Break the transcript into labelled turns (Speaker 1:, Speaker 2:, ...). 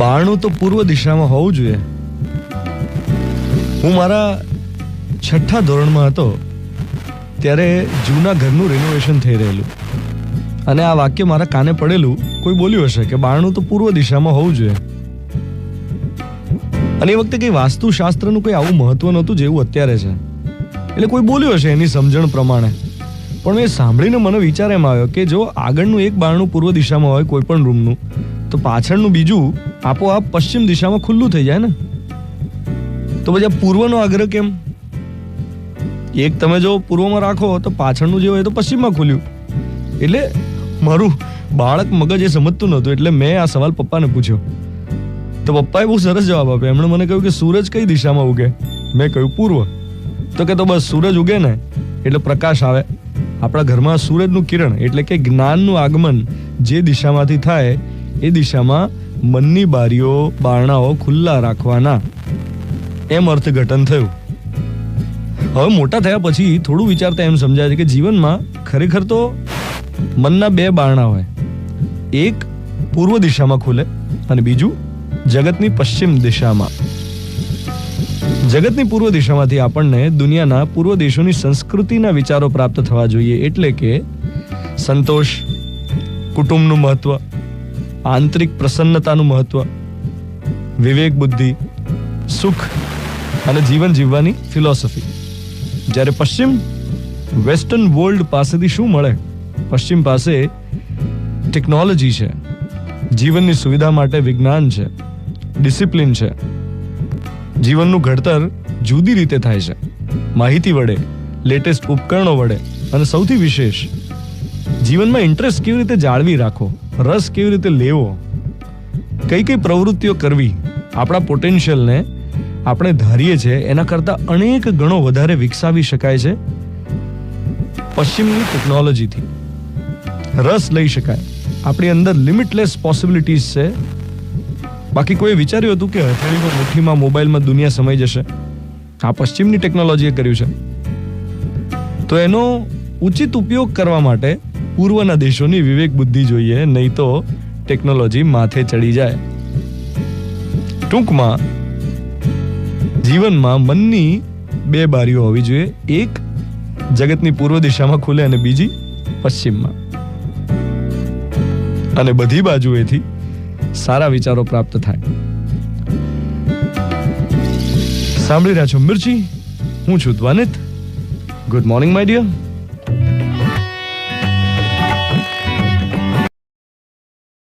Speaker 1: બારણું તો પૂર્વ દિશામાં હોવું જોઈએ. હું મારા 6ઠ્ઠા ધોરણમાં હતો ત્યારે જૂના ઘરનું રિનોવેશન થઈ રહેલું અને આ વાક્ય મારા કાને પડેલું. કોઈ બોલ્યું હશે કે બારણું તો પૂર્વ દિશામાં હોવું જોઈએ. અને એ વખતે કંઈ વાસ્તુશાસ્ત્રનું કંઈ આવું મહત્વ નહોતું જેવું અત્યારે છે. એટલે કોઈ બોલ્યું હશે એની સમજણ પ્રમાણે. પણ મેં સાંભળીને મને વિચાર એમ આવ્યો કે જો આગળનું એક બારણું પૂર્વ દિશામાં હોય કોઈ પણ રૂમનું, તો પાછળનું બીજું આપોઆપ પશ્ચિમ દિશામાં ખુલ્લું થઈ જાય ને. તો પછી આ પૂર્વનો આગ્રહ કેમ? એક તમે જો પૂર્વમાં રાખો તો પાછળનું જે હોય તો પશ્ચિમમાં ખુલ્યું. એટલે મારું બાળક મગજ એ સમજતું નહોતું. એટલે મેં આ સવાલ પપ્પાને પૂછ્યો તો પપ્પાએ બહુ સરસ જવાબ આપ્યો. એમણે મને કહ્યું કે સૂરજ કઈ દિશામાં ઉગે? મેં કહ્યું પૂર્વ. તો કે તો બસ સૂરજ ઉગે ને એટલે પ્રકાશ આવે. આપણા ઘરમાં સૂરજનું કિરણ એટલે કે જ્ઞાનનું આગમન જે દિશામાંથી થાય એ દિશામાં મનની બારીઓ બારણાઓ ખુલ્લા રાખવાના, એમ અર્થઘટન થયું. હવે મોટા થયા પછી થોડું વિચારતા એમ સમજાય છે કે જીવનમાં ખરેખર તો મનના 2 બારણા હોય. એક પૂર્વ દિશામાં ખુલે અને બીજું જગતની પશ્ચિમ દિશામાં. જગતની પૂર્વ દિશામાંથી આપણને દુનિયાના પૂર્વ દેશોની સંસ્કૃતિના વિચારો પ્રાપ્ત થવા જોઈએ. એટલે કે સંતોષ, કુટુંબનું મહત્વ, આંતરિક પ્રસન્નતાનું મહત્વ, વિવેક બુદ્ધિ, સુખ અને જીવન જીવવાની ફિલોસોફી. જ્યારે પશ્ચિમ વેસ્ટર્ન વર્લ્ડ પાસેથી શું મળે? પશ્ચિમ પાસે ટેકનોલોજી છે, જીવનની સુવિધા માટે વિજ્ઞાન છે, ડિસિપ્લિન છે. જીવનનું ઘડતર જુદી રીતે થાય છે, માહિતી વડે, લેટેસ્ટ ઉપકરણો વડે. અને સૌથી વિશેષ, જીવનમાં ઇન્ટરેસ્ટ કેવી રીતે જાળવી રાખવો, રસ કેવી રીતે લેવો, કઈ કઈ પ્રવૃત્તિઓ કરવી, આપણા પોટેન્શિયલને આપણે ધારીએ છીએ એના કરતાં અનેક ગણો વધારે વિકસાવી શકાય છે પશ્ચિમની ટેકનોલોજીથી. રસ લઈ શકાય. આપણી અંદર લિમિટલેસ પોસિબિલિટીઝ છે. બાકી કોઈ વિચાર્યું હતું કે હથેળીમાં મુઠ્ઠીમાં મોબાઈલમાં દુનિયા સમાઈ જશે? આ પશ્ચિમની ટેકનોલોજીએ કર્યું છે. તો એનો ઉચિત ઉપયોગ કરવા માટે પૂર્વના દેશોની વિવેક બુદ્ધિ જોઈએ, નહીં તો ટેકનોલોજી માથે ચડી જાય. ટૂંકમાં જીવનમાં મનની 2 બારીઓ હોવી જોઈએ. એક જગતની પૂર્વ દિશામાં ખુલે અને બીજી પશ્ચિમમાં. અને બધી બાજુએથી સારા વિચારો પ્રાપ્ત થાય. સાંભળી રહ્યા છો મિર્ચી. હું છું Dhvanit. Good morning my dear.